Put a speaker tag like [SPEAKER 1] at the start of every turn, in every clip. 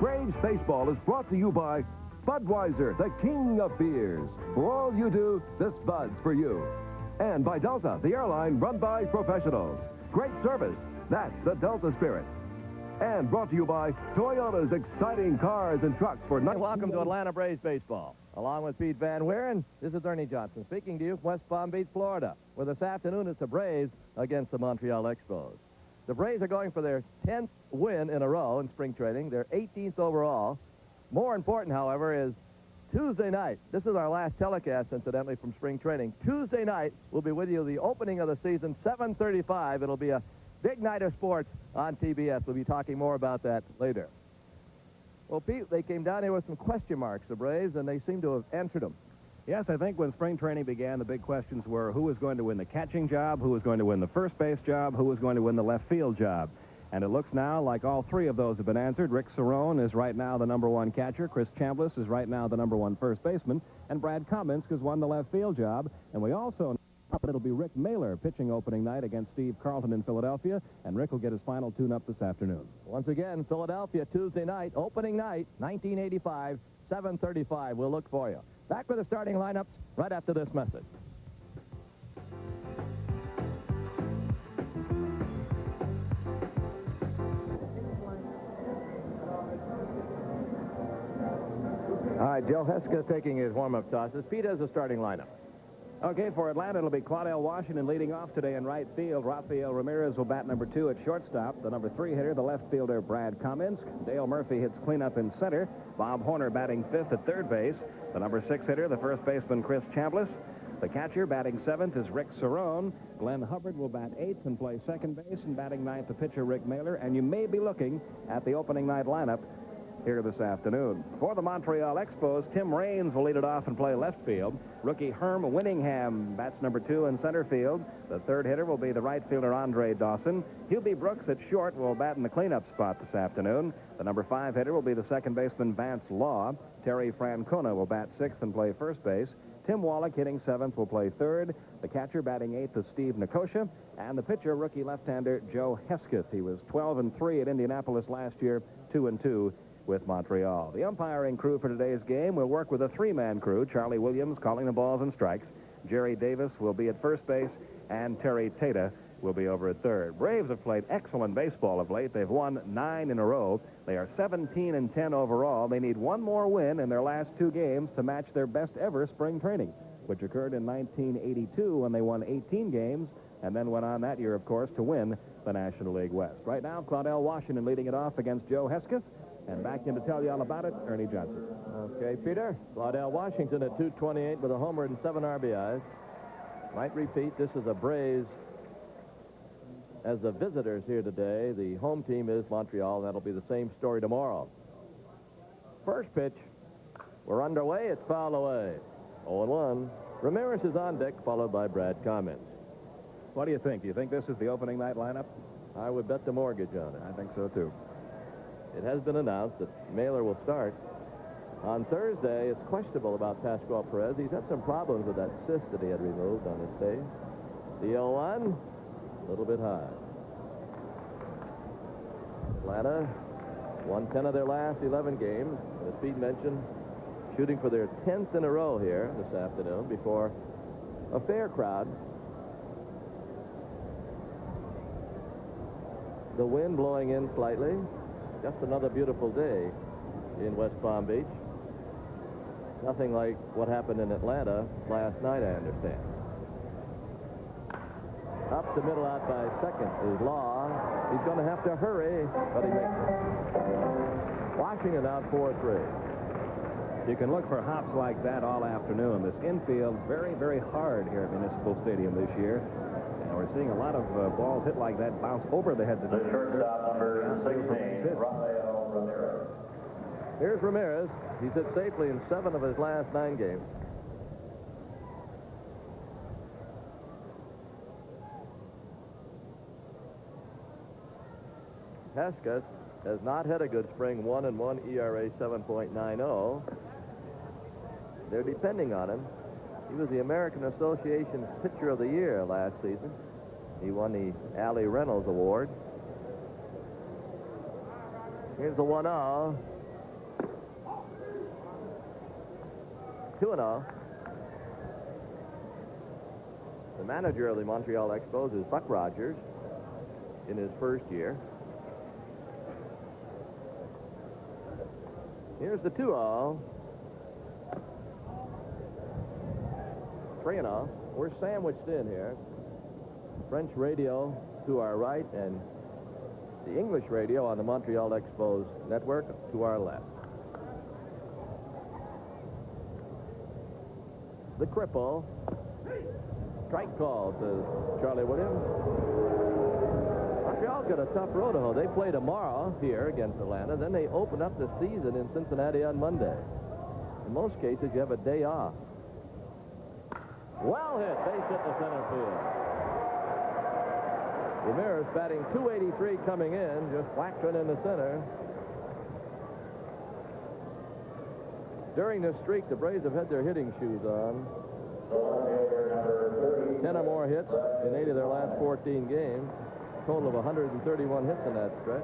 [SPEAKER 1] Braves Baseball is brought to you by Budweiser, the king of beers. For all you do, this Bud's for you. And by Delta, the airline run by professionals. Great service. That's the Delta spirit. And brought to you by Toyota's exciting cars and trucks for...
[SPEAKER 2] Welcome to Atlanta Braves Baseball. Along with Pete Van Weeren, this is Ernie Johnson speaking to you from West Palm Beach, Florida, where this afternoon it's the Braves against the Montreal Expos. The Braves are going for their 10th win in a row in spring training, their 18th overall. More important, however, is Tuesday night. This is our last telecast, incidentally, from spring training. Tuesday night, we'll be with you the opening of the season, 7:35. It'll be a big night of sports on TBS. We'll be talking more about that later. Well, Pete, they came down here with some question marks, the Braves, and they seem to have answered them.
[SPEAKER 3] Yes, I think when spring training began, the big questions were who was going to win the catching job, who was going to win the first base job, who was going to win the left field job. And it looks now like all three of those have been answered. Rick Cerone is right now the #1 catcher. Chris Chambliss is right now the #1 first baseman. And Brad Cominsk has won the left field job. And we also know that it'll be Rick Mailer pitching opening night against Steve Carlton in Philadelphia. And Rick will get his final tune-up this afternoon.
[SPEAKER 2] Once again, Philadelphia, Tuesday night, opening night, 1985, 7:35. We'll look for you. Back with the starting lineups right after this message. All right, Joe Heska taking his warm-up tosses. Pete has the starting lineup.
[SPEAKER 3] Okay, for Atlanta, it'll be Claudell Washington leading off today in right field. Rafael Ramirez will bat #2 at shortstop. The #3 hitter, the left fielder, Brad Cominsk. Dale Murphy hits cleanup in center. Bob Horner batting 5th at third base. The #6 hitter, the first baseman, Chris Chambliss. The catcher batting 7th is Rick Cerone. Glenn Hubbard will bat 8th and play second base. And batting 9th, the pitcher, Rick Mailer. And you may be looking at the opening night lineup here this afternoon. For the Montreal Expos, Tim Raines will lead it off and play left field. Rookie Herm Winningham bats #2 in center field. The third hitter will be the right fielder, Andre Dawson. Hubie Brooks at short will bat in the cleanup spot this afternoon. The #5 hitter will be the second baseman, Vance Law. Terry Francona will bat 6th and play first base. Tim Wallach hitting 7th will play third. The catcher batting 8th is Steve Nicosia. And the pitcher, rookie left-hander Joe Hesketh. He was 12-3 at Indianapolis last year, 2-2 with Montreal. The umpiring crew for today's game will work with a 3-man crew. Charlie Williams calling the balls and strikes. Jerry Davis will be at first base, and Terry Tata will be over at third. Braves have played excellent baseball of late. They've won 9 in a row. They are 17-10 overall. They need one more win in their last 2 games to match their best ever spring training, which occurred in 1982 when they won 18 games, and then went on that year, of course, to win the National League West. Right now, Claudell Washington leading it off against Joe Hesketh. And back in to tell you all about it, Ernie Johnson.
[SPEAKER 2] Okay, Peter. Claudell Washington at 228 with a homer and 7 RBIs. Might repeat, this is the Braves as the visitors here today. The home team is Montreal. That'll be the same story tomorrow. First pitch. We're underway. It's foul away. 0-1. Ramirez is on deck, followed by Brad Cominsk.
[SPEAKER 3] What do you think? Do you think this is the opening night lineup?
[SPEAKER 2] I would bet the mortgage on it.
[SPEAKER 3] I think so, too.
[SPEAKER 2] It has been announced that Mailer will start. On Thursday, it's questionable about Pascual Perez. He's had some problems with that cyst that he had removed on his face. The 0-1, a little bit high. Atlanta won 10 of their last 11 games. As Pete mentioned, shooting for their 10th in a row here this afternoon before a fair crowd. The wind blowing in slightly. Just another beautiful day in West Palm Beach. Nothing like what happened in Atlanta last night, I understand. Up the middle out by second is Law. He's going to have to hurry, but he makes it. Washington out 4-3.
[SPEAKER 3] You can look for hops like that all afternoon. This infield very, very hard here at Municipal Stadium this year. And we're seeing a lot of balls hit like that bounce over the heads of
[SPEAKER 4] the shortstop, number 16, Rafael Ramirez.
[SPEAKER 2] Here's Ramirez. He's hit safely in 7 of his last 9 games. Hesketh has not had a good spring. 1-1 ERA, 7.90. They're depending on him. He was the American Association's Pitcher of the Year last season. He won the Allie Reynolds Award. Here's the 1-0. 2-0. The manager of the Montreal Expos is Buck Rogers in his first year. Here's the 2-0. 3-0. We're sandwiched in here. French radio to our right and the English radio on the Montreal Expos network to our left. The cripple. Strike call, says Charlie Williams. Montreal's got a tough road to hoe. They play tomorrow here against Atlanta. Then they open up the season in Cincinnati on Monday. In most cases, you have a day off. Well hit. Base hit to center field. Ramirez batting .283 coming in. Just whacked it in the center. During this streak, the Braves have had their hitting shoes on. 10 or more hits in 8 of their last 14 games. Total of 131 hits in that stretch.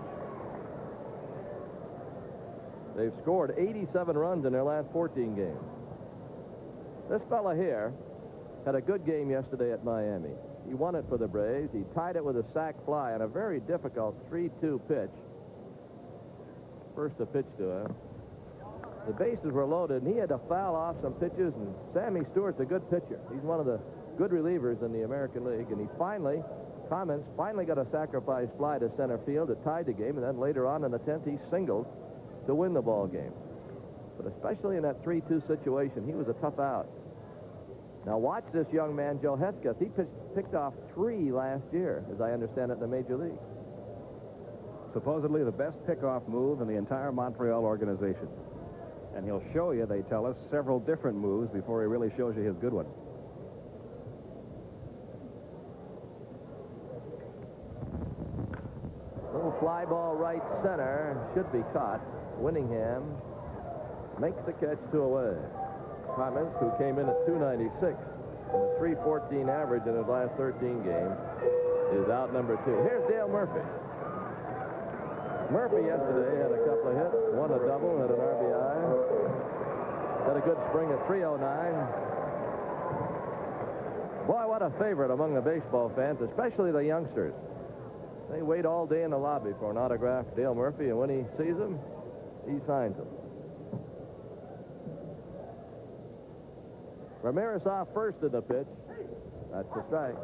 [SPEAKER 2] They've scored 87 runs in their last 14 games. This fella here had a good game yesterday at Miami. He won it for the Braves. He tied it with a sac fly on a very difficult 3-2 pitch. First to pitch to him. The bases were loaded, and he had to foul off some pitches, and Sammy Stewart's a good pitcher. He's one of the good relievers in the American League, and he finally got a sacrifice fly to center field that tied the game, and then later on in the 10th, he singled to win the ball game. But especially in that 3-2 situation, he was a tough out. Now watch this young man, Joe Hesketh. He picked off 3 last year, as I understand it, in the Major League.
[SPEAKER 3] Supposedly the best pickoff move in the entire Montreal organization. And he'll show you, they tell us, several different moves before he really shows you his good one.
[SPEAKER 2] Little fly ball right center. Should be caught. Winningham makes the catch 2 away. Clemens, who came in at .296 and a .314 average in his last 13 games, is out number 2. Here's Dale Murphy. Murphy yesterday had a couple of hits, won a double, had an RBI. Had a good spring at .309. Boy, what a favorite among the baseball fans, especially the youngsters. They wait all day in the lobby for an autographed Dale Murphy, and when he sees him, he signs him. Ramirez off first in the pitch. That's the strike.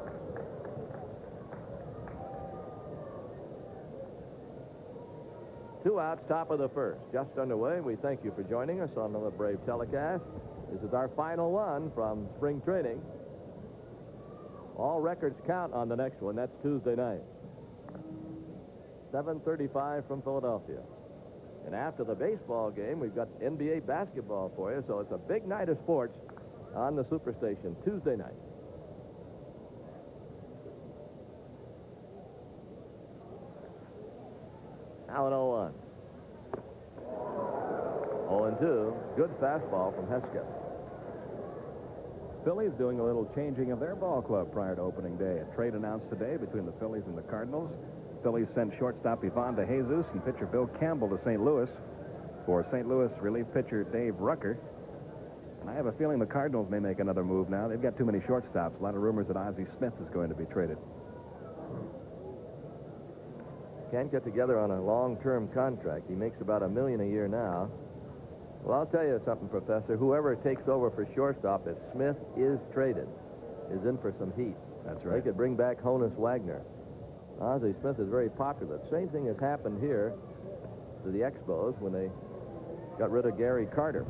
[SPEAKER 2] Two outs, top of the first. Just underway. We thank you for joining us on the Brave telecast. This is our final one from spring training. All records count on the next one. That's Tuesday night. 7:35 from Philadelphia. And after the baseball game, we've got NBA basketball for you, so it's a big night of sports on the Superstation Tuesday night. Now an 0-1. 0-2. Good fastball from Hesketh.
[SPEAKER 3] Phillies doing a little changing of their ball club prior to opening day. A trade announced today between the Phillies and the Cardinals. Phillies sent shortstop Ivan DeJesus and pitcher Bill Campbell to St. Louis for St. Louis relief pitcher Dave Rucker. And I have a feeling the Cardinals may make another move now. They've got too many shortstops. A lot of rumors that Ozzie Smith is going to be traded.
[SPEAKER 2] Can't get together on a long-term contract. He makes about $1 million a year now. Well, I'll tell you something, Professor. Whoever takes over for shortstop, if Smith is traded, is in for some heat.
[SPEAKER 3] That's right.
[SPEAKER 2] They could bring back Honus Wagner. Ozzie Smith is very popular. Same thing has happened here to the Expos when they got rid of Gary Carter.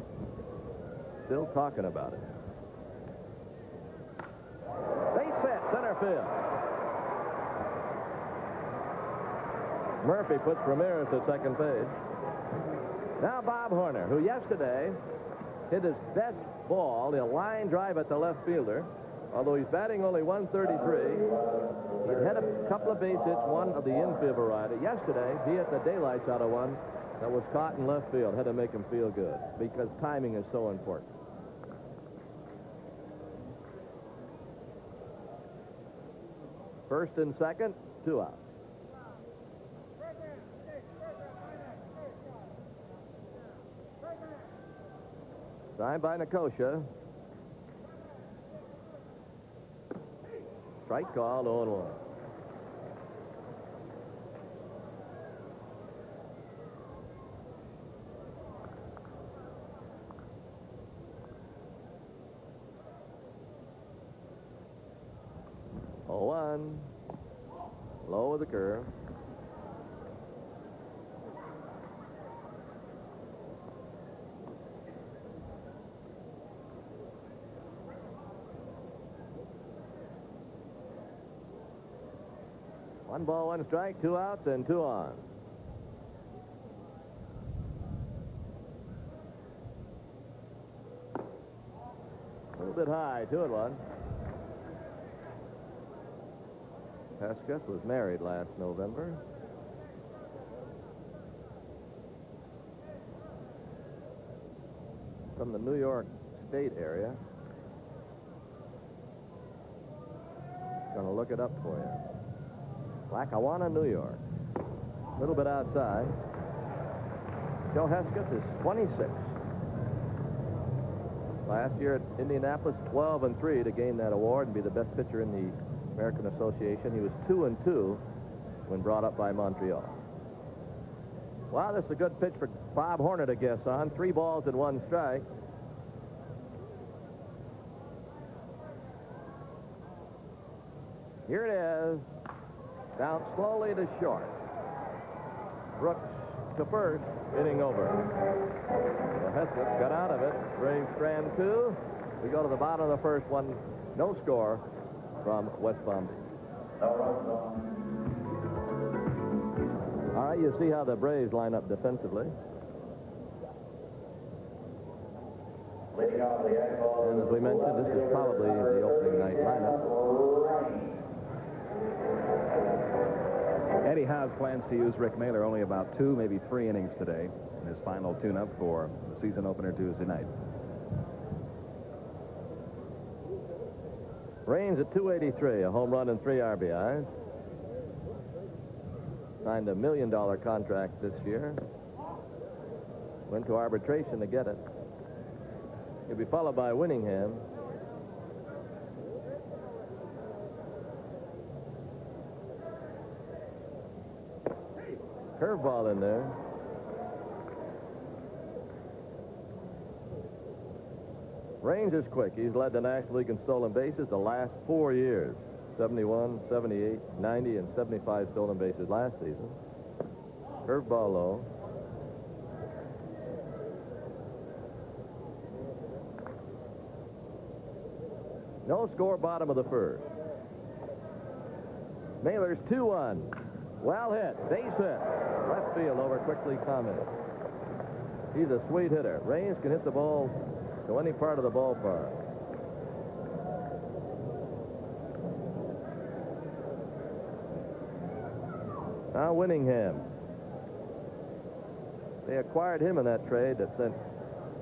[SPEAKER 2] Still talking about it. Base hit, center field. Murphy puts Ramirez at second base. Now Bob Horner, who yesterday hit his best ball, a line drive at the left fielder. Although he's batting only .133, he had a couple of base hits, one of the infield variety. Yesterday, he hit the daylights out of one that was caught in left field. Had to make him feel good because timing is so important. First and second, 2 outs. Signed by Nicosia. Strike call, 0-1. One. Low of the curve. One ball, one strike, 2 outs, and 2 on. A little bit high, 2-1. Hesketh was married last November. From the New York State area. Gonna look it up for you. Lackawanna, New York. A little bit outside. Joe Hesketh is 26. Last year at Indianapolis, 12-3 to gain that award and be the best pitcher in the American Association. He was 2-2 when brought up by Montreal. Wow, this is a good pitch for Bob Horner to guess on. 3 balls and 1 strike. Here it is. Down slowly to short. Brooks to first, inning over. So Hesketh got out of it. Braves strand 2. We go to the bottom of the first one. No score from West Palm Beach. All right, you see how the Braves line up defensively. And as we mentioned, this is probably the opening night lineup.
[SPEAKER 3] Eddie Howe's plans to use Rick Mailer only about 2, maybe 3 innings today in his final tune-up for the season opener Tuesday night.
[SPEAKER 2] Raines at 283, a home run and 3 RBIs. Signed $1 million contract this year. Went to arbitration to get it. He'll be followed by Winningham. Curveball in there. Raines is quick. He's led the National League in stolen bases the last 4 years. 71, 78, 90, and 75 stolen bases last season. Curveball low. No score, bottom of the first. Mailer's 2-1. Well hit. Base hit. Left field over quickly commented. He's a sweet hitter. Raines can hit the ball to any part of the ballpark. Now Winningham. They acquired him in that trade that sent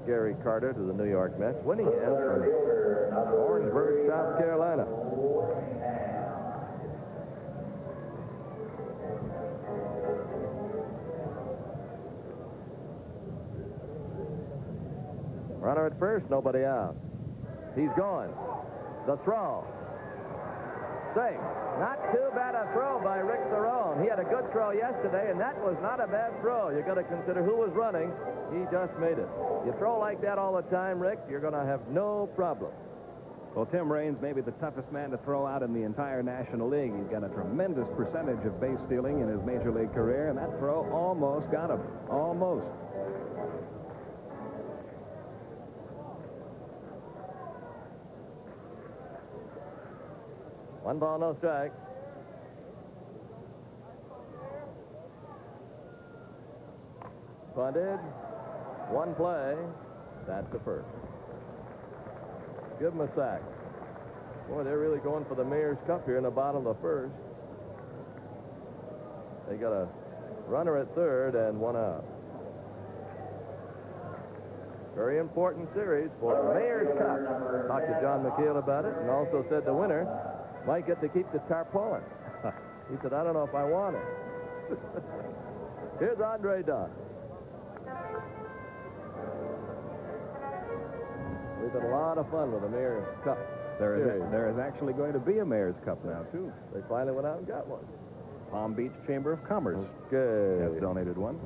[SPEAKER 2] Gary Carter to the New York Mets. Winningham from Orangeburg, South Carolina. Runner at first, nobody out. He's gone. The throw. Safe. Not too bad a throw by Rick Cerrone. He had a good throw yesterday, and that was not a bad throw. You got to consider who was running. He just made it. You throw like that all the time, Rick, you're going to have no problem.
[SPEAKER 3] Well, Tim Raines may be the toughest man to throw out in the entire National League. He's got a tremendous percentage of base stealing in his major league career, and that throw almost got him. Almost.
[SPEAKER 2] One ball, no strike. Bunted. One play. That's the first. Give him a sack. Boy, they're really going for the Mayor's Cup here in the bottom of the first. They got a runner at third and 1 out. Very important series for the Mayor's Cup. Talked to John McHale about it and also said the winner might get to keep the tarpaulin. He said, I don't know if I want it. Here's Andre Dunn. We've had a lot of fun with the Mayor's Cup.
[SPEAKER 3] There is actually going to be a Mayor's Cup now, too.
[SPEAKER 2] They finally went out and got one.
[SPEAKER 3] Palm Beach Chamber of Commerce
[SPEAKER 2] Okay.
[SPEAKER 3] has donated one.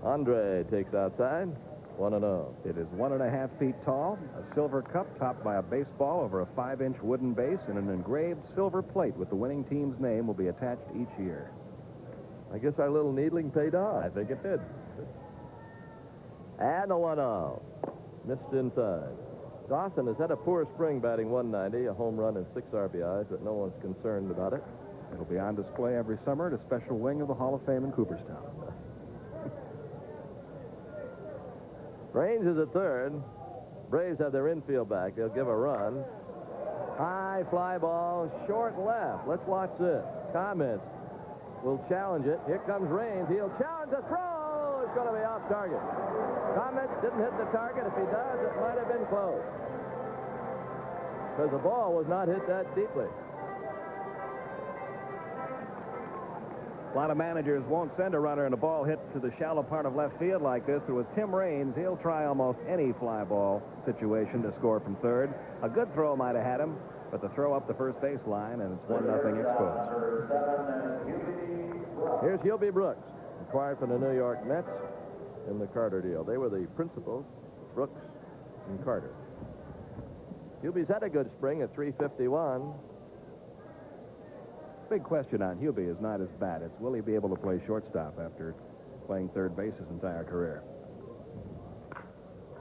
[SPEAKER 2] Andre takes outside. 1-0.
[SPEAKER 3] It is 1.5 feet tall, a silver cup topped by a baseball over a 5-inch wooden base, and an engraved silver plate with the winning team's name will be attached each year.
[SPEAKER 2] I guess our little needling paid off.
[SPEAKER 3] I think it did.
[SPEAKER 2] And a 1-0. Missed inside. Dawson has had a poor spring, batting 190, a home run and 6 RBIs, but no one's concerned about it.
[SPEAKER 3] It'll be on display every summer at a special wing of the Hall of Fame in Cooperstown.
[SPEAKER 2] Raines is at third. Braves have their infield back. They'll give a run. High fly ball, short left. Let's watch this. Comments will challenge it. Here comes Raines. He'll challenge the throw. It's going to be off target. Comments didn't hit the target. If he does, it might have been close. Because the ball was not hit that deeply.
[SPEAKER 3] A lot of managers won't send a runner and a ball hit to the shallow part of left field like this, but with Tim Raines, he'll try almost any fly ball situation to score from third. A good throw might have had him, but the throw up the first base line, and it's 1-0 Expos.
[SPEAKER 2] Here's Hubie Brooks, acquired from the New York Mets in the Carter deal. They were the principals, Brooks and Carter. Hubie's had a good spring at 351.
[SPEAKER 3] Big question on Hubie is not his bat. It's will he be able to play shortstop after playing third base his entire career?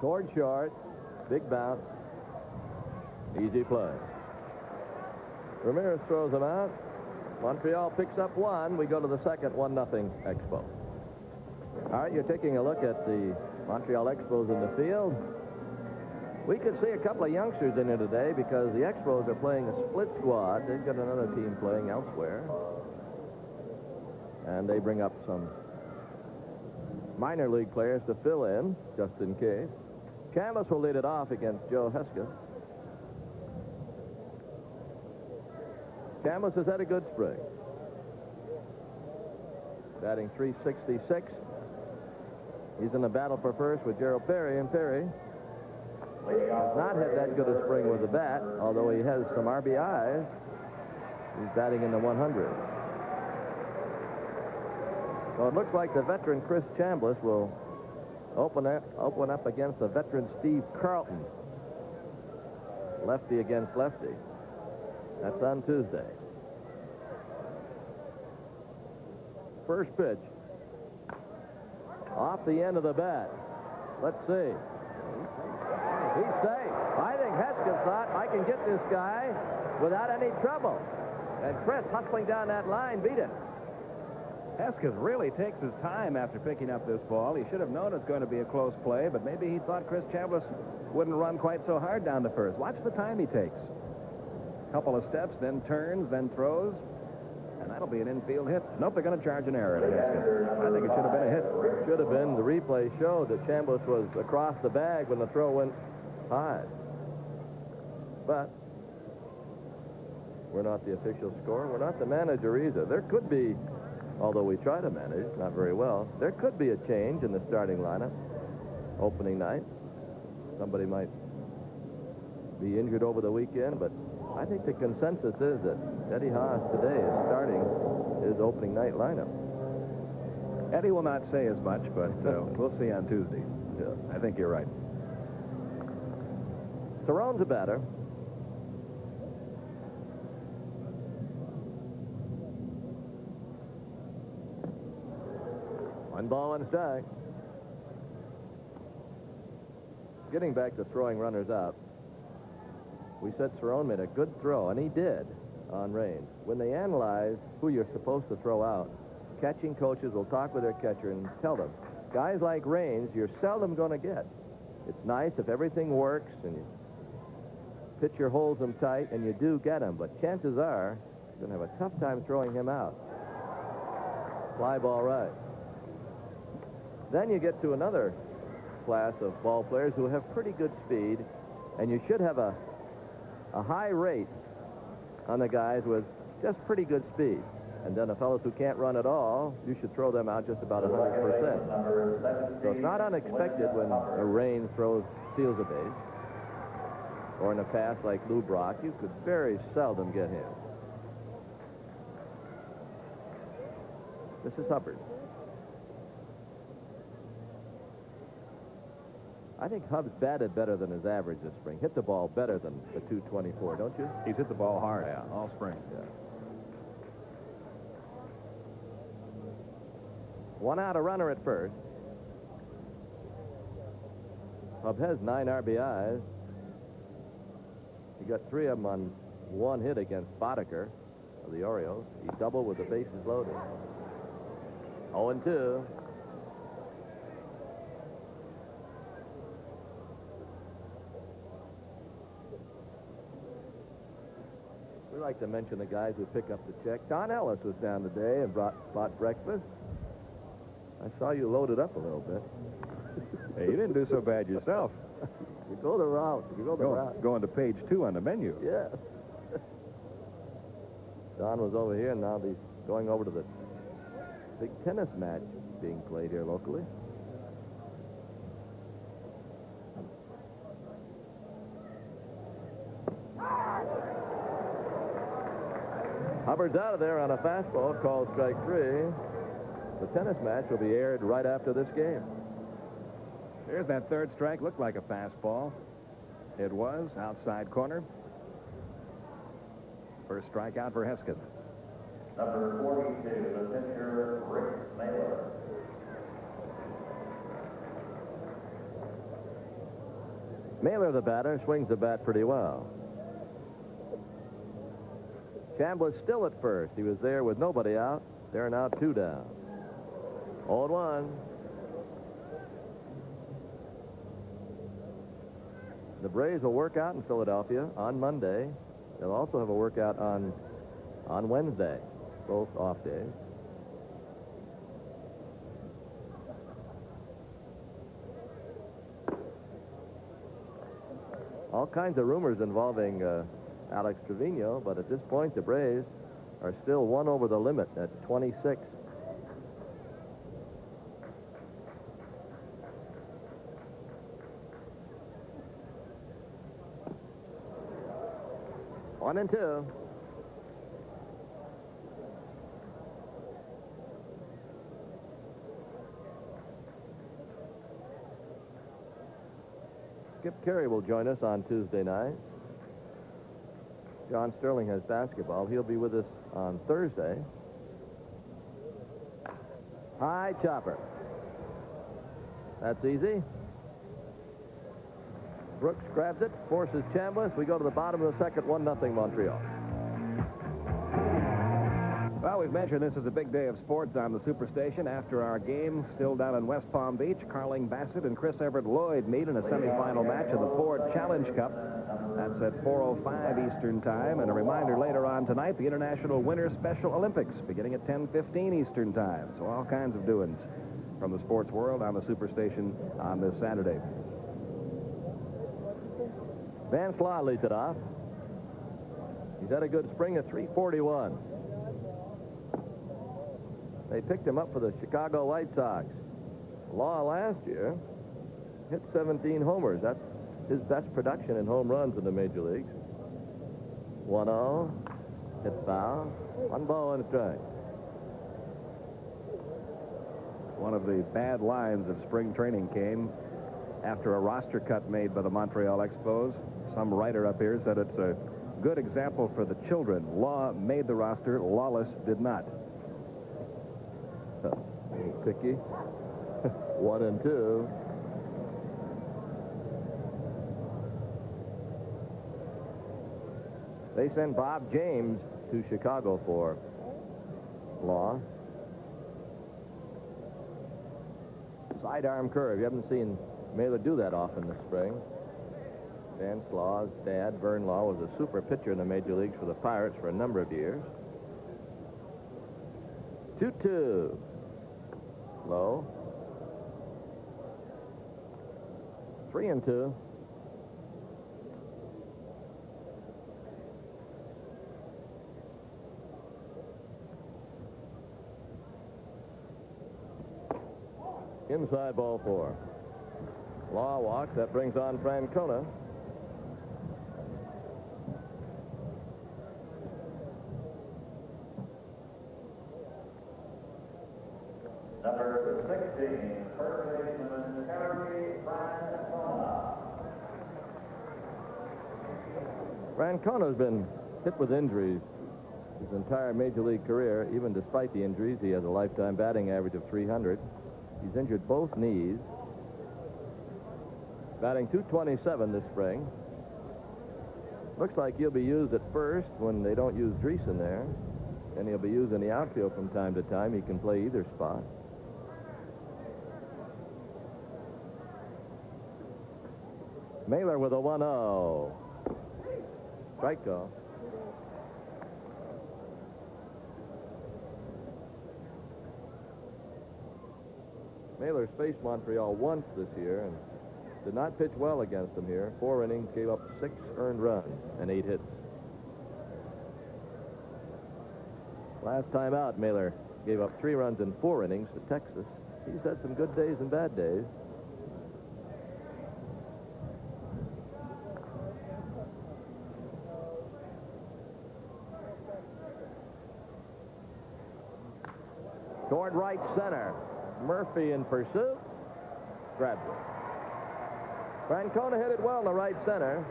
[SPEAKER 2] Toward short, big bounce, easy play. Ramirez throws him out. Montreal picks up one. We go to the second, 1-0 Expo. All right, you're taking a look at the Montreal Expos in the field. We could see a couple of youngsters in here today because the Expos are playing a split squad. They've got another team playing elsewhere. And they bring up some minor league players to fill in, just in case. Chambliss will lead it off against Joe Hesketh. Chambliss has had a good spring. Batting 366. He's in the battle for first with Gerald Perry, and Perry has not had that good a spring with the bat, although he has some RBIs. He's batting in the 100. So it looks like the veteran Chris Chambliss will open up against the veteran Steve Carlton. Lefty against lefty. That's on Tuesday. First pitch. Off the end of the bat. Let's see. He's safe. I think Hesketh thought, I can get this guy without any trouble. And Chris, hustling down that line, beat it.
[SPEAKER 3] Hesketh really takes his time after picking up this ball. He should have known it's going to be a close play, but maybe he thought Chris Chambliss wouldn't run quite so hard down to first. Watch the time he takes. Couple of steps, then turns, then throws. And that'll be an infield hit. Nope, they're going to charge an error at Hesketh. I think it should have been a hit.
[SPEAKER 2] Should have been. The replay showed that Chambliss was across the bag when the throw went high. But we're not the official score. We're not the manager either. There could be, although we try to manage, not very well, there could be a change in the starting lineup opening night. Somebody might be injured over the weekend, but I think the consensus is that Eddie Haas today is starting his opening night lineup.
[SPEAKER 3] Eddie will not say as much, but we'll see on Tuesday.
[SPEAKER 2] Yeah.
[SPEAKER 3] I think you're right.
[SPEAKER 2] Theron's a batter. One ball, one strike. Getting back to throwing runners out. We said Theron made a good throw, and he did on Raines. When they analyze who you're supposed to throw out, catching coaches will talk with their catcher and tell them, guys like Raines, you're seldom going to get. It's nice if everything works and you pitcher holds them tight and you do get him, but chances are you're going to have a tough time throwing him out. Fly ball right. Then you get to another class of ball players who have pretty good speed, and you should have a high rate on the guys with just pretty good speed. And then the fellows who can't run at all, you should throw them out just about 100%. So it's not unexpected when a Raines steals a base. or in a pass like Lou Brock, you could very seldom get him. This is Hubbard. I think Hubbs batted better than his average this spring. Hit the ball better than the 224, don't you?
[SPEAKER 3] He's hit the ball hard all spring.
[SPEAKER 2] Yeah. One out, a runner at first. Hubbs has 9 RBIs. He got 3 of them on one hit against Boddicker of the Orioles. He doubled with the bases loaded. 0-2. We like to mention the guys who pick up the check. Don Ellis was down today and bought breakfast. I saw you loaded up a little bit.
[SPEAKER 3] Hey, you didn't do so bad yourself.
[SPEAKER 2] You go the route. You go the route.
[SPEAKER 3] Going to page 2 on the menu.
[SPEAKER 2] Yes. Don was over here, and now he's going over to the big tennis match being played here locally. Hubbard's out of there on a fastball called strike 3. The tennis match will be aired right after this game.
[SPEAKER 3] There's that third strike. Looked like a fastball. It was outside corner. First strikeout for Heskin.
[SPEAKER 4] Number 42, the pitcher, Rick Mailer.
[SPEAKER 2] Mailer, the batter, swings the bat pretty well. Chambliss still at first. He was there with nobody out. They're now 2 down. 0-1. The Braves will work out in Philadelphia on Monday. They'll also have a workout on Wednesday, both off days. All kinds of rumors involving Alex Trevino, but at this point, the Braves are still 1 over the limit at 26. One and 2. Skip Carey will join us on Tuesday night. John Sterling has basketball. He'll be with us on Thursday. High chopper. That's easy. Brooks grabs it, forces Chambliss. We go to the bottom of the second, 1-0 Montreal.
[SPEAKER 3] Well, we've mentioned this is a big day of sports on the Superstation. After our game, still down in West Palm Beach, Carling Bassett and Chris Everett Lloyd meet in a semifinal match of the Ford Challenge Cup. That's at 4:05 Eastern Time. And a reminder later on tonight, the International Winter Special Olympics, beginning at 10:15 Eastern Time. So all kinds of doings from the sports world on the Superstation on this Saturday.
[SPEAKER 2] Van Slaw leads it off. He's had a good spring at 341. They picked him up for the Chicago White Sox. Law last year hit 17 homers. That's his best production in home runs in the major leagues. 1-0. Hit foul. 1 ball and a strike.
[SPEAKER 3] One of the bad lines of spring training came after a roster cut made by the Montreal Expos. Some writer up here said it's a good example for the children. Law made the roster. Lawless did not.
[SPEAKER 2] Picky. 1 and 2. They send Bob James to Chicago for Law. Sidearm curve. You haven't seen Mailer do that often this spring. Van Slaw's dad, Vern Law, was a super pitcher in the major leagues for the Pirates for a number of years. 2-2. Low. 3 and 2. Inside ball 4. Law walks. That brings on Francona.
[SPEAKER 4] Number 16, first baseman, Harry Francona.
[SPEAKER 2] Francona's been hit with injuries his entire Major League career. Even despite the injuries, he has a lifetime batting average of 300. He's injured both knees. Batting .227 this spring. Looks like he'll be used at first when they don't use Dreesen there. And he'll be used in the outfield from time to time. He can play either spot. Mailer with a 1-0. Strike call. Mailer faced Montreal once this year and did not pitch well against them here. 4 innings, gave up 6 earned runs and 8 hits. Last time out, Mailer gave up 3 runs in 4 innings to Texas. He's had some good days and bad days. Toward right center. Murphy in pursuit. Grabs it. Francona hit it well in the right center.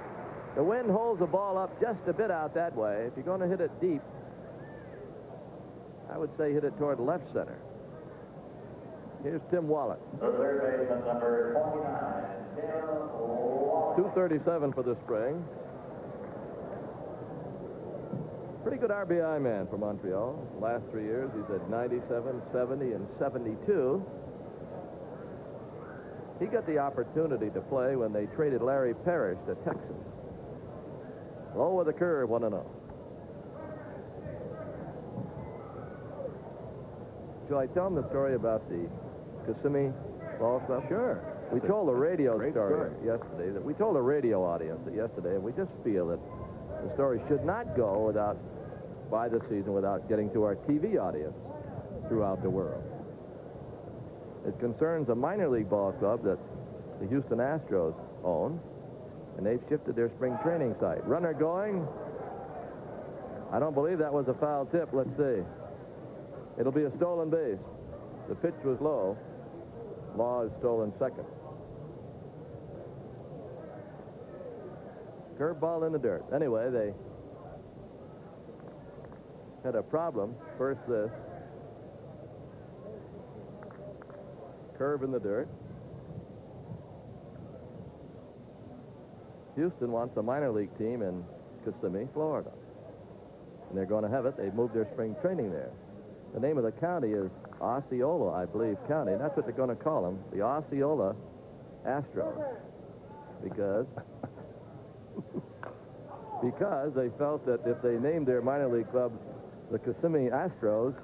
[SPEAKER 2] The wind holds the ball up just a bit out that way. If you're going to hit it deep, I would say hit it toward left center. Here's Tim Wallach.
[SPEAKER 4] The third baseman, number 29, Tim Wallach.
[SPEAKER 2] 237 for the spring. Pretty good RBI man for Montreal. Last 3 years, he's at 97, 70, and 72. He got the opportunity to play when they traded Larry Parrish to Texas. Low with a curve, 1-0. Shall I tell him the story about the Kissimmee Ball Club?
[SPEAKER 3] Sure.
[SPEAKER 2] We told the radio
[SPEAKER 3] Great
[SPEAKER 2] story yesterday. That we told the radio audience that yesterday, and we just feel that the story should not go by the season without getting to our TV audience throughout the world. It concerns a minor league ball club that the Houston Astros own, and they've shifted their spring training site. Runner going. I don't believe that was a foul tip. Let's see. It'll be a stolen base. The pitch was low. Law is stolen second. Curveball in the dirt. Anyway, they had a problem. First this. Curve in the dirt. Houston wants a minor league team in Kissimmee, Florida. And they're going to have it. They've moved their spring training there. The name of the county is Osceola, I believe, County. And that's what they're going to call them, the Osceola Astros. Because they felt that if they named their minor league clubs the Kissimmee Astros,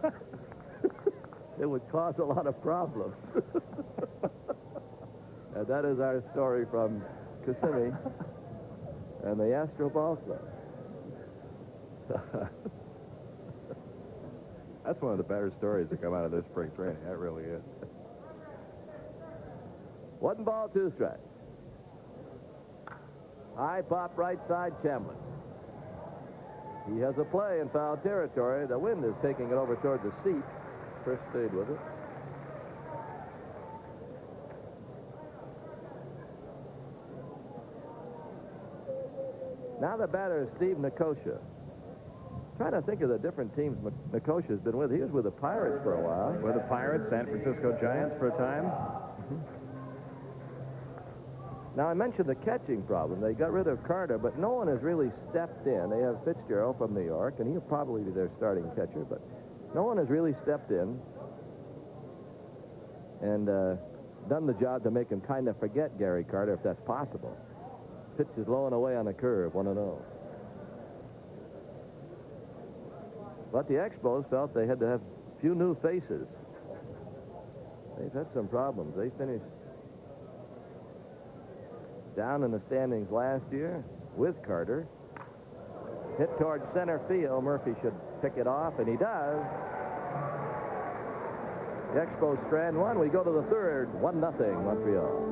[SPEAKER 2] it would cause a lot of problems. And that is our story from Kissimmee and the Astro Ball Club.
[SPEAKER 3] That's one of the better stories that come out of this spring training. That really is.
[SPEAKER 2] 1 ball, 2 strikes. High pop right side, Chambliss. He has a play in foul territory. The wind is taking it over toward the seat. Chris stayed with it. Now the batter is Steve Nicosia. Trying to think of the different teams Nicosia's been with. He was with the Pirates for a while.
[SPEAKER 3] With the Pirates, San Francisco Giants for a time.
[SPEAKER 2] Now, I mentioned the catching problem. They got rid of Carter, but no one has really stepped in. They have Fitzgerald from New York, and he'll probably be their starting catcher, but no one has really stepped in and done the job to make him kind of forget Gary Carter, if that's possible. Pitch is low and away on the curve, 1-0. But the Expos felt they had to have a few new faces. They've had some problems. They finished down in the standings last year with Carter. Hit towards center field. Murphy should pick it off, and he does. The Expos strand 1. We go to the third. 1-0 Montreal.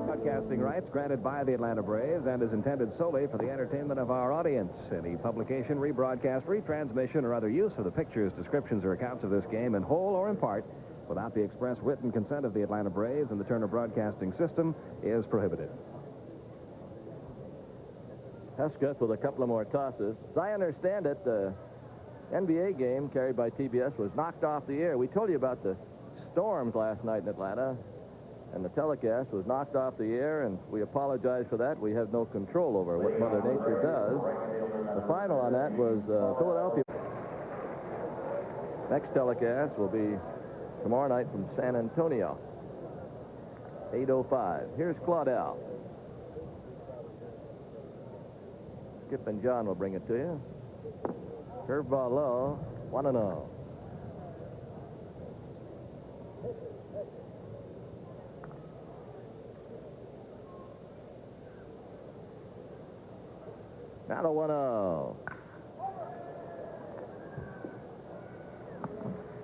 [SPEAKER 3] Broadcasting rights granted by the Atlanta Braves and is intended solely for the entertainment of our audience. Any publication, rebroadcast, retransmission, or other use of the pictures, descriptions, or accounts of this game in whole or in part without the express written consent of the Atlanta Braves and the Turner Broadcasting System is prohibited.
[SPEAKER 2] Hesketh with a couple of more tosses. As I understand it, the NBA game carried by TBS was knocked off the air. We told you about the storms last night in Atlanta, and the telecast was knocked off the air, and we apologize for that. We have no control over what Mother Nature does. The final on that was Philadelphia. Next telecast will be tomorrow night from San Antonio, 8:05. Here's Claudel. Skip and John will bring it to you. Curveball low, 1-0. Now the 1-0.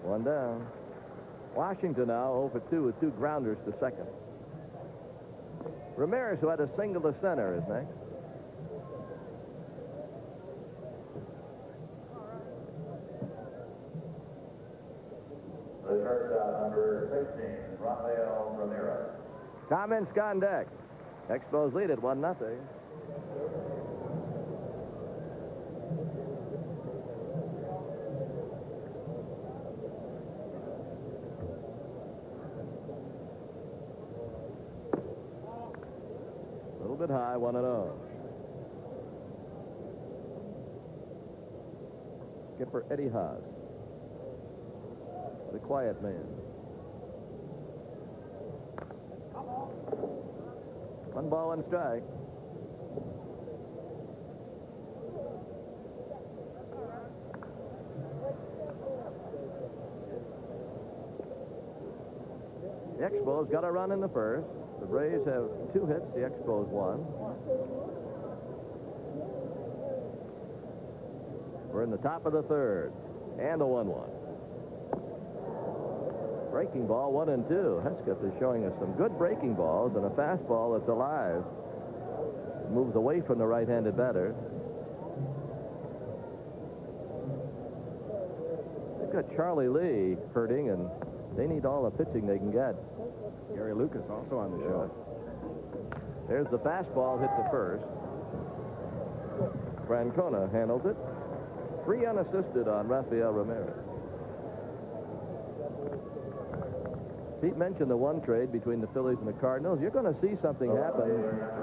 [SPEAKER 2] One down. Washington now 0 for 2 with 2 grounders to second. Ramirez, who had a single to center, is next.
[SPEAKER 4] The shortstop, number 16, Rafael Ramirez.
[SPEAKER 2] Comments on deck. Expos lead at 1-0. A little bit high, 1-0. Skipper Eddie Haas. The quiet man. One ball, one strike. The Expos got a run in the first. The Braves have 2 hits. The Expos 1. We're in the top of the third. And the 1-1. Breaking ball, 1 and 2. Hesketh is showing us some good breaking balls and a fastball that's alive. Moves away from the right-handed batter. They've got Charlie Lee hurting, and they need all the pitching they can get.
[SPEAKER 3] Gary Lucas also on the show.
[SPEAKER 2] There's the fastball hit to first. Francona handles it. 3 unassisted on Rafael Ramirez. Pete mentioned the one trade between the Phillies and the Cardinals. You're going to see something happen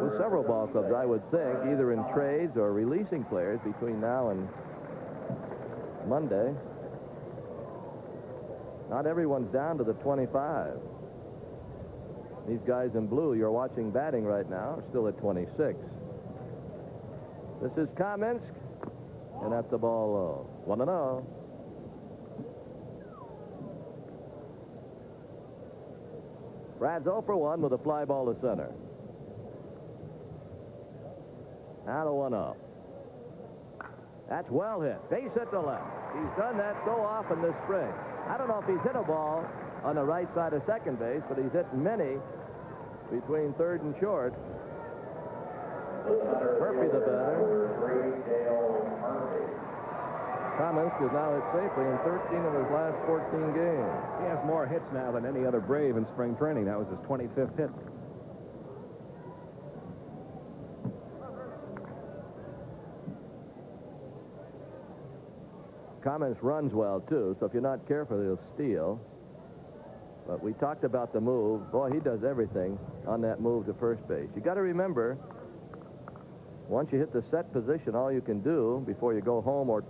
[SPEAKER 2] with several ball clubs, I would think, either in trades or releasing players between now and Monday. Not everyone's down to the 25. These guys in blue you're watching batting right now are still at 26. This is Kamensk, and that's the ball low. 1-0. Brad's 0 for 1 with a fly ball to center. Now the 1-0. That's well hit. Base hit to left. He's done that so often this spring. I don't know if he's hit a ball on the right side of second base, but he's hit many between third and short. Murphy the batter. Kamensk is now hit safely in 13 of his last 14 games.
[SPEAKER 3] He has more hits now than any other Brave in spring training. That was his 25th hit.
[SPEAKER 2] Kamensk runs well, too, so if you're not careful, he'll steal. But we talked about the move. Boy, he does everything on that move to first base. You got to remember, once you hit the set position, all you can do before you go home or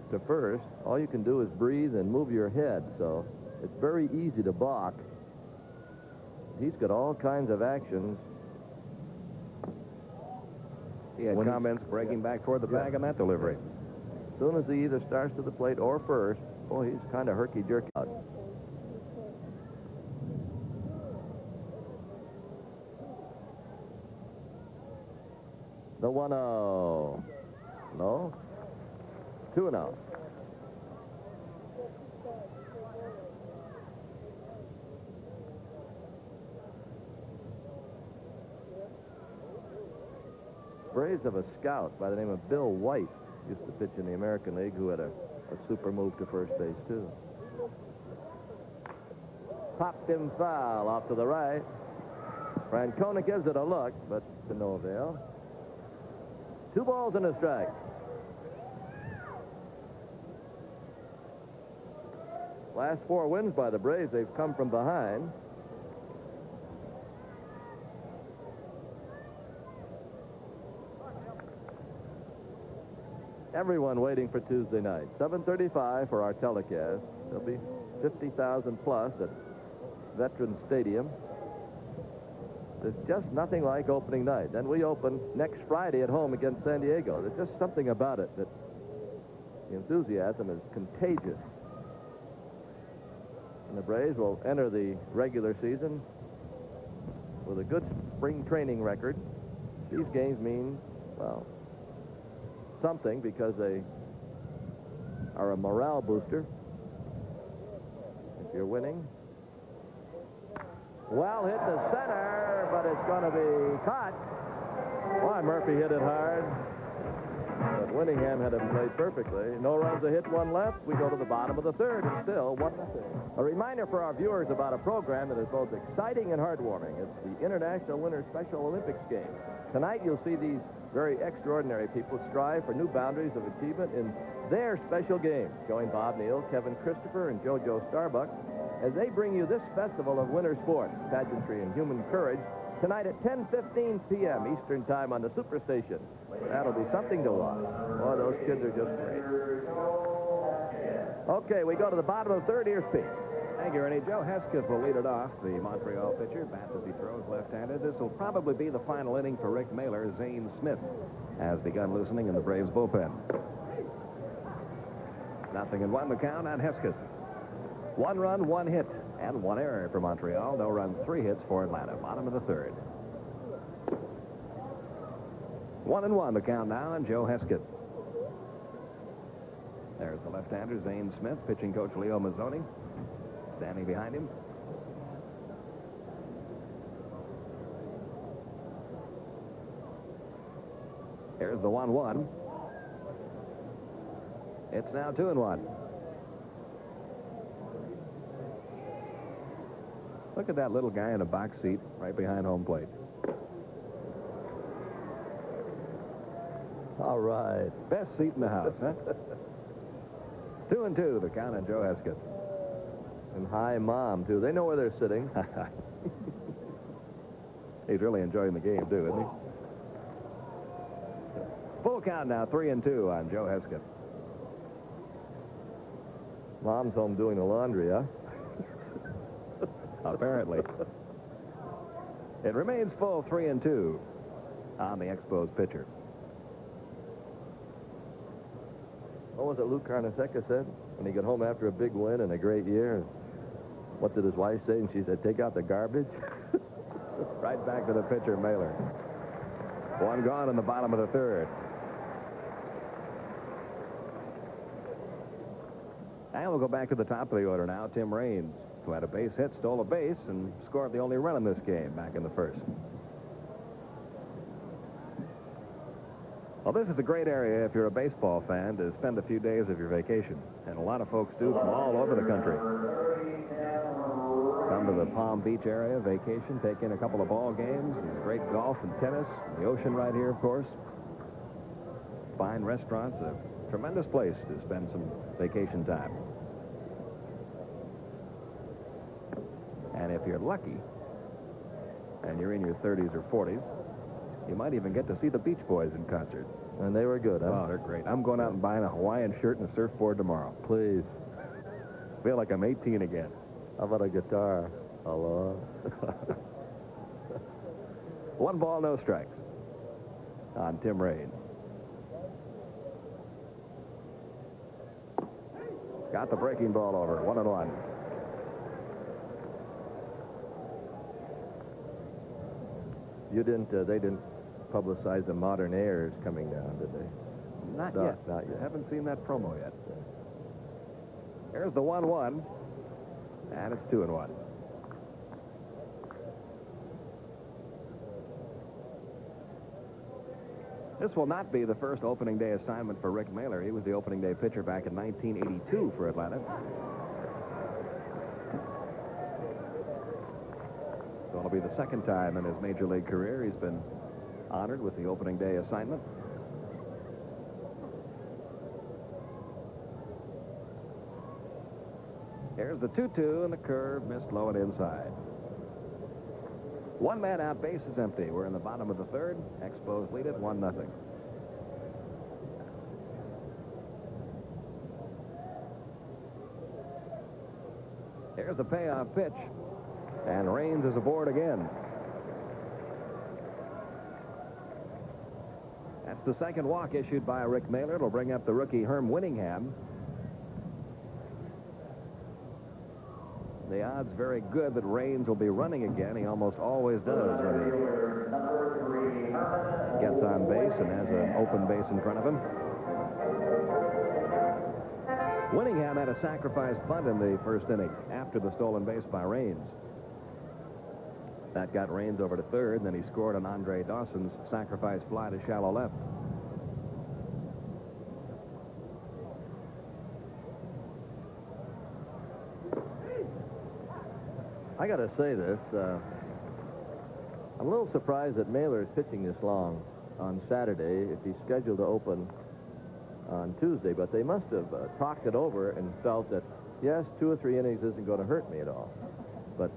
[SPEAKER 2] to first, all you can do is breathe and move your head. So it's very easy to balk. He's got all kinds of actions.
[SPEAKER 3] He had comments breaking back toward the bag on that delivery.
[SPEAKER 2] As soon as he either starts to the plate or first, boy, he's kind of herky-jerky out. The 1-0. No. 2-0. Braves have a scout by the name of Bill White. Used to pitch in the American League, who had a super move to first base, too. popped him foul off to the right. Francona gives it a look, but to no avail. 2 balls and a strike. Last 4 wins by the Braves, they've come from behind. Everyone waiting for Tuesday night. 7:35 for our telecast. There'll be 50,000 plus at Veterans Stadium. There's just nothing like opening night. Then we open next Friday at home against San Diego. There's just something about it that the enthusiasm is contagious. And the Braves will enter the regular season with a good spring training record. These games mean, well, something because they are a morale booster. If you're winning. Well, hit the center, but it's going to be caught. Boy, Murphy hit it hard. But Winningham had him played perfectly. No runs, a hit, 1 left. We go to the bottom of the 3rd, and still 1-0. A reminder for our viewers about a program that is both exciting and heartwarming. It's the International Winter Special Olympics Games. Tonight, you'll see these very extraordinary people strive for new boundaries of achievement in their special games, showing Bob Neal, Kevin Christopher, and JoJo Starbuck as they bring you this festival of winter sports, pageantry, and human courage tonight at 10:15 p.m. Eastern Time on the Superstation. That'll be something to watch. Oh, those kids are just great. Okay, we go to the bottom of the 3rd. Here's Pete.
[SPEAKER 3] Thank you, Ernie. Joe Hesketh will lead it off. The Montreal pitcher bats as he throws left-handed. This will probably be the final inning for Rick Mailer. Zane Smith has begun loosening in the Braves bullpen. 0-1 the count on Hesketh. 1 run, 1 hit, and 1 error for Montreal. No runs, 3 hits for Atlanta. Bottom of the 3rd. 1-1 the count now on Joe Hesketh. There's the left-hander, Zane Smith. Pitching coach Leo Mazzoni standing behind him. Here's the 1-1. It's now 2-1. Look at that little guy in a box seat right behind home plate.
[SPEAKER 2] All right.
[SPEAKER 3] Best seat in the house, huh? 2-2, the count on Joe Hesketh.
[SPEAKER 2] And hi, Mom, too. They know where they're sitting.
[SPEAKER 3] He's really enjoying the game, too, isn't he? Full count now, 3-2 on Joe Hesketh.
[SPEAKER 2] Mom's home doing the laundry, huh?
[SPEAKER 3] Apparently. It remains full 3-2 on the Expos pitcher.
[SPEAKER 2] What was it Luke Carnesecca said when he got home after a big win and a great year? What did his wife say? And she said, take out the garbage.
[SPEAKER 3] Right back to the pitcher, Mailer. 1 gone in the bottom of the 3rd. And we'll go back to the top of the order now. Tim Raines, who had a base hit, stole a base, and scored the only run in this game back in the 1st. Well, this is a great area if you're a baseball fan to spend a few days of your vacation. And a lot of folks do from all over the country. Come to the Palm Beach area, vacation, take in a couple of ball games. There's great golf and tennis. The ocean right here, of course. Fine restaurants. A tremendous place to spend some vacation time. And if you're lucky, and you're in your 30s or 40s, you might even get to see the Beach Boys in concert.
[SPEAKER 2] And they were good, huh?
[SPEAKER 3] Oh, they're great. I'm going out and buying a Hawaiian shirt and a surfboard tomorrow.
[SPEAKER 2] Please.
[SPEAKER 3] Feel like I'm 18 again.
[SPEAKER 2] How about a guitar? Hello?
[SPEAKER 3] 1 ball, no strikes on Tim Raines. Got the breaking ball over. 1-1.
[SPEAKER 2] You didn't, they didn't publicize the modern airs coming down, did they?
[SPEAKER 3] Not
[SPEAKER 2] No,
[SPEAKER 3] yet.
[SPEAKER 2] not yet.
[SPEAKER 3] I haven't seen that promo yet. Here's the 1-1. And it's 2-1. This will not be the first opening day assignment for Rick Mailer. He was the opening day pitcher back in 1982 for Atlanta. So it'll be the second time in his major league career he's been honored with the opening day assignment. Here's the 2-2, and the curve missed low and inside. One man out, base is empty. We're in the bottom of the third. Expos lead it 1-0. Here's the payoff pitch, and Raines is aboard again. That's the second walk issued by Rick Mailer. It'll bring up the rookie Herm Winningham. The odds very good that Raines will be running again. He almost always does when he gets on base and has an open base in front of him. Winningham had a sacrifice bunt in the first inning after the stolen base by Raines. That got Raines over to third, and then he scored on Andre Dawson's sacrifice fly to shallow left.
[SPEAKER 2] I got to say this. I'm a little surprised that Mailer is pitching this long on Saturday if he's scheduled to open on Tuesday, but they must have talked it over and felt that, yes, 2 or 3 innings isn't going to hurt me at all. But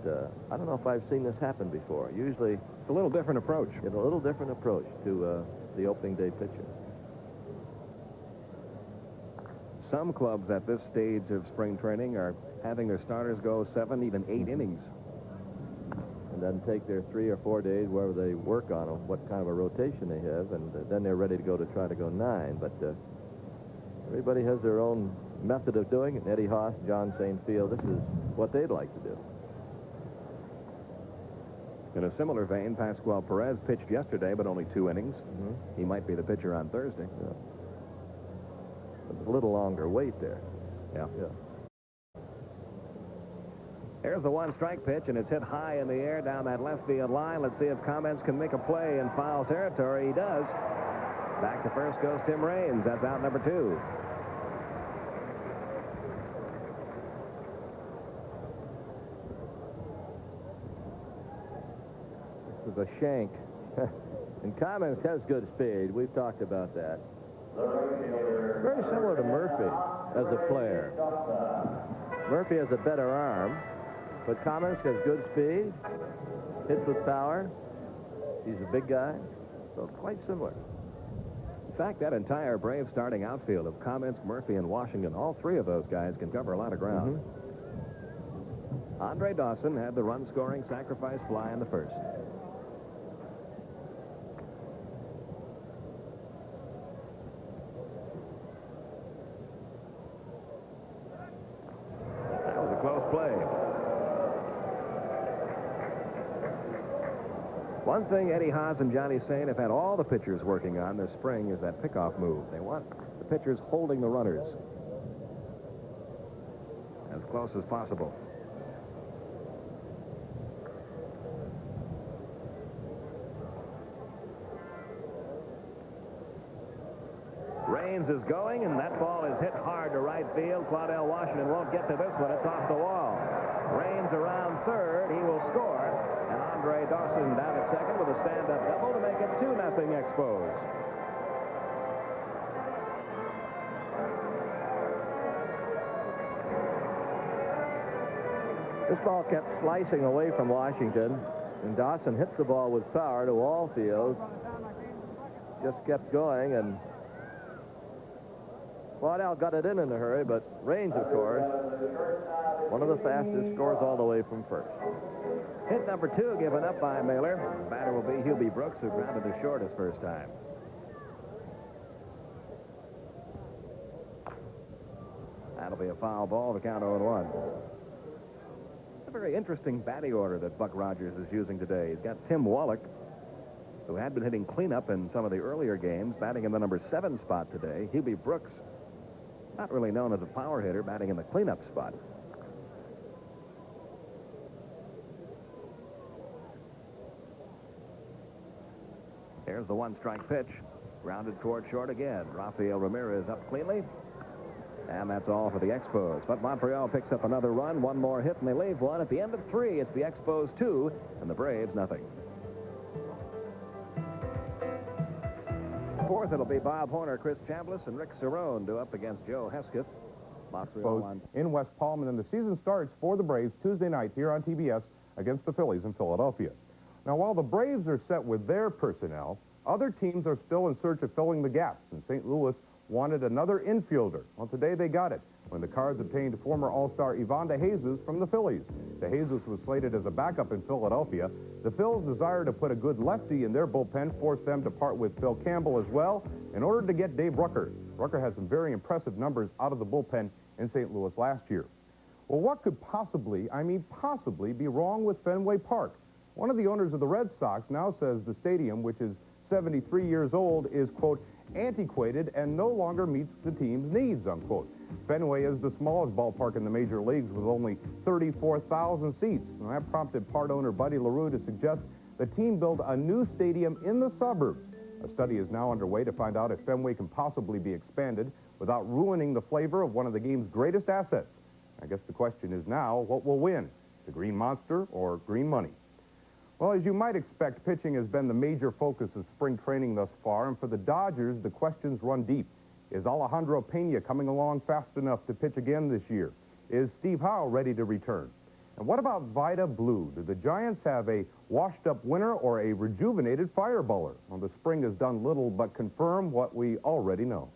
[SPEAKER 2] I don't know if I've seen this happen before. Usually
[SPEAKER 3] it's a little different approach.
[SPEAKER 2] It's a little different approach to the opening day pitcher.
[SPEAKER 3] Some clubs at this stage of spring training are having their starters go 7, even 8 innings.
[SPEAKER 2] And then take their 3 or 4 days wherever they work on them, what kind of a rotation they have, and then they're ready to go to try to go 9. But everybody has their own method of doing it. Eddie Haas, John St. Field, this is what they'd like to do.
[SPEAKER 3] In a similar vein, Pascual Perez pitched yesterday, but only 2 innings. He might be the pitcher on Thursday.
[SPEAKER 2] Yeah. It's a little longer wait there.
[SPEAKER 3] Yeah.
[SPEAKER 2] Yeah.
[SPEAKER 3] Here's the 1-strike pitch, and it's hit high in the air down that left field line. Let's see if Comments can make a play in foul territory. He does. Back to first goes Tim Raines. That's out number 2.
[SPEAKER 2] This is a shank. And Comments has good speed. We've talked about that. Very similar to Murphy as a player. Murphy has a better arm, but Comments has good speed, hits with power. He's a big guy, so quite similar.
[SPEAKER 3] In fact, that entire Brave starting outfield of Comments, Murphy, and Washington, all 3 of those guys can cover a lot of ground. Andre Dawson had the run-scoring sacrifice fly in the first. One thing Eddie Haas and Johnny Sain have had all the pitchers working on this spring is that pickoff move. They want the pitchers holding the runners as close as possible. Raines is going, and that ball is hit hard to right field. Claudell Washington won't get to this one. It's off the wall. Raines around third. He will score. And Andre Dawson down at second with a stand-up double to make it 2-0 Expos.
[SPEAKER 2] This ball kept slicing away from Washington, and Dawson hits the ball with power to Allfield. Just kept going, and Claudell got it in a hurry, but Raines, of course, one of the fastest, scores all the way from first.
[SPEAKER 3] Hit number 2 given up by Mailer. The batter will be Hubie Brooks, who grounded to short his first time. That'll be a foul ball, the count 0-1. It's a very interesting batting order that Buck Rogers is using today. He's got Tim Wallach, who had been hitting cleanup in some of the earlier games, batting in the number 7 spot today. Hubie Brooks, not really known as a power hitter, batting in the cleanup spot. Here's the 1-strike pitch. Grounded toward short again. Rafael Ramirez up cleanly. And that's all for the Expos. But Montreal picks up another run, one more hit, and they leave one. At the end of 3, it's the Expos 2, and the Braves nothing. Fourth, it'll be Bob Horner, Chris Chambliss, and Rick Cerrone do up against Joe Hesketh. Montreal on
[SPEAKER 5] in West Palm, and then the season starts for the Braves Tuesday night here on TBS against the Phillies in Philadelphia. Now, while the Braves are set with their personnel, other teams are still in search of filling the gaps, and St. Louis wanted another infielder. Well, today they got it when the Cards obtained former All-Star Ivan DeJesus from the Phillies. DeJesus was slated as a backup in Philadelphia. The Phils' desire to put a good lefty in their bullpen forced them to part with Phil Campbell as well in order to get Dave Rucker. Rucker has some very impressive numbers out of the bullpen in St. Louis last year. Well, what could possibly, possibly be wrong with Fenway Park? One of the owners of the Red Sox now says the stadium, which is 73 years old, is, quote, antiquated and no longer meets the team's needs, unquote. Fenway is the smallest ballpark in the major leagues with only 34,000 seats. And that prompted part owner Buddy LaRue to suggest the team build a new stadium in the suburbs. A study is now underway to find out if Fenway can possibly be expanded without ruining the flavor of one of the game's greatest assets. I guess the question is now, what will win, the Green Monster or green money? Well, as you might expect, pitching has been the major focus of spring training thus far, and for the Dodgers, the questions run deep. Is Alejandro Pena coming along fast enough to pitch again this year? Is Steve Howe ready to return? And what about Vida Blue? Do the Giants have a washed-up winner or a rejuvenated fireballer? Well, the spring has done little but confirm what we already know.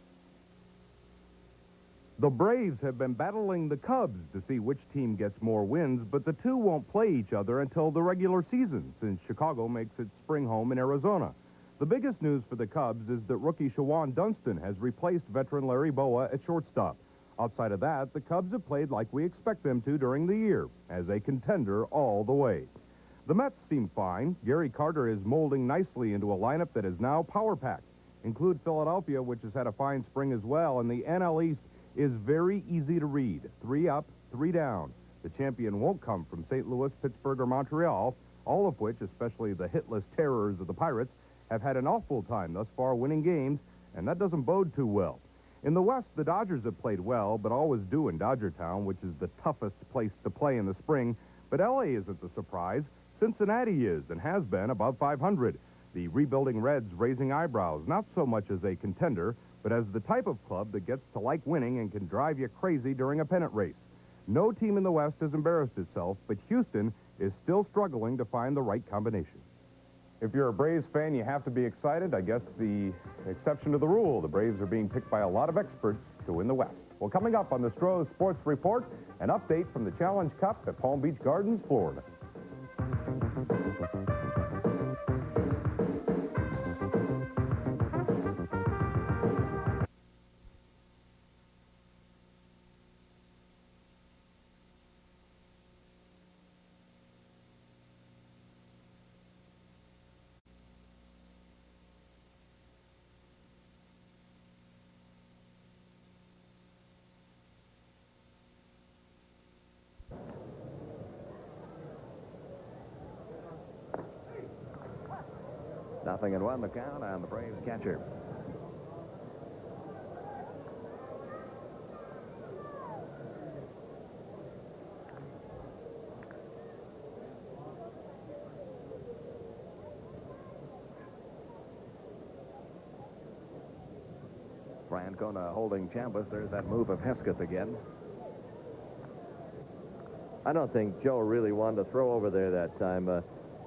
[SPEAKER 5] The Braves have been battling the Cubs to see which team gets more wins, but the two won't play each other until the regular season, since Chicago makes its spring home in Arizona. The biggest news for the Cubs is that rookie Shawan Dunston has replaced veteran Larry Bowa at shortstop. Outside of that, the Cubs have played like we expect them to during the year, as a contender all the way. The Mets seem fine. Gary Carter is molding nicely into a lineup that is now power-packed. Include Philadelphia, which has had a fine spring as well, and the NL East is very easy to read. 3 up, 3 down. The champion won't come from St. Louis, Pittsburgh, or Montreal, all of which, especially the hitless terrors of the Pirates, have had an awful time thus far winning games, and that doesn't bode too well. In the West, the Dodgers have played well, but always do in Dodgertown, which is the toughest place to play in the spring. But L.A. isn't the surprise. Cincinnati is and has been above 500. The rebuilding Reds raising eyebrows, not so much as a contender, but as the type of club that gets to like winning and can drive you crazy during a pennant race. No team in the West has embarrassed itself, but Houston is still struggling to find the right combination. If you're a Braves fan, you have to be excited. I guess the exception to the rule. The Braves are being picked by a lot of experts to win the West. Well, coming up on the Stroh's Sports Report, an update from the Challenge Cup at Palm Beach Gardens, Florida.
[SPEAKER 3] Nothing and 1 the count on the Braves catcher. Francona holding Chambliss. There's that move of Hesketh again.
[SPEAKER 2] I don't think Joe really wanted to throw over there that time.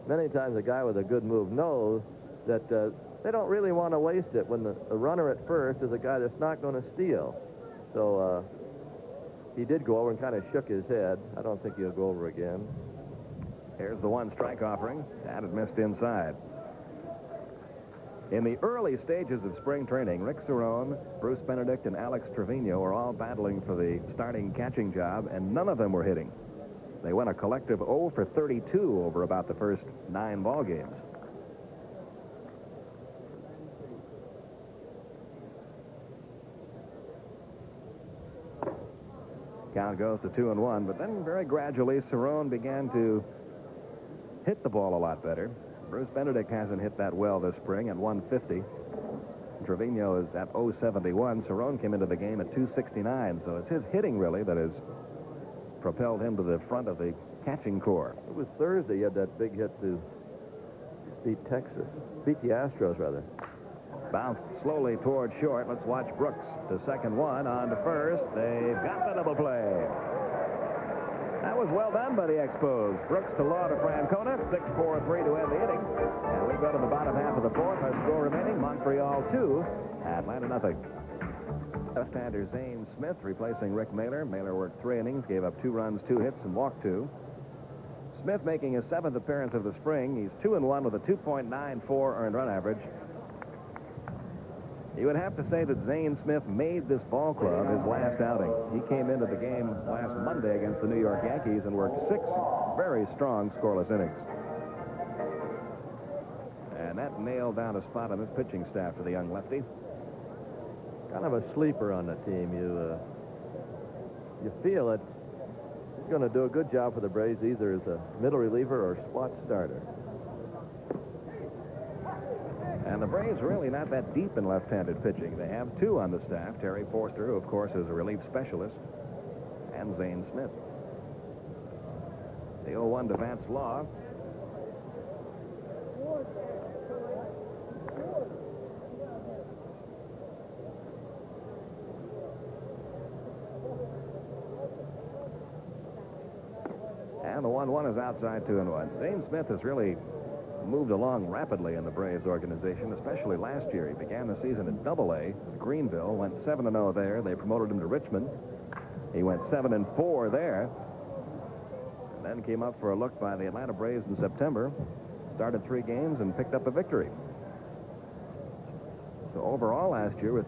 [SPEAKER 2] Many times a guy with a good move knows that they don't really want to waste it when the runner at first is a guy that's not going to steal. So he did go over and kind of shook his head. I don't think he'll go over again.
[SPEAKER 3] Here's the 1 strike offering. That had missed inside. In the early stages of spring training, Rick Cerrone, Bruce Benedict, and Alex Trevino are all battling for the starting catching job, and none of them were hitting. They went a collective 0 for 32 over about the first 9 ball games. Count goes to 2-1, but then very gradually Cerrone began to hit the ball a lot better. Bruce Benedict hasn't hit that well this spring at 150. Trevino is at 071. Cerrone came into the game at 269. So it's his hitting, really, that has propelled him to the front of the catching corps.
[SPEAKER 2] It was Thursday he had that big hit to beat the Astros, rather.
[SPEAKER 3] Bounced slowly toward short. Let's watch Brooks to second one. On to first. They've got the double play. That was well done by the Expos. Brooks to Law to Francona. 6-4-3 to end the inning. And we go to the bottom half of the fourth. Our score remaining, Montreal 2, Atlanta nothing. Left-hander Zane Smith replacing Rick Mailer. Mailer worked 3 innings, gave up 2 runs, 2 hits, and walked 2. Smith making his 7th appearance of the spring. He's 2-1 with a 2.94 earned run average. You would have to say that Zane Smith made this ball club his last outing. He came into the game last Monday against the New York Yankees and worked 6 very strong scoreless innings. And that nailed down a spot on this pitching staff for the young lefty.
[SPEAKER 2] Kind of a sleeper on the team. You feel it. He's going to do a good job for the Braves, either as a middle reliever or spot starter.
[SPEAKER 3] And the Braves are really not that deep in left-handed pitching. They have 2 on the staff. Terry Forster, who, of course, is a relief specialist, and Zane Smith. The 0-1 to Vance Law. And the 1-1 is outside 2-1. Zane Smith has really moved along rapidly in the Braves organization, especially last year. He began the season at Double-A with Greenville, went 7-0 there. They promoted him to Richmond. He went 7-4 there, and then came up for a look by the Atlanta Braves in September. Started 3 games and picked up a victory. So overall last year with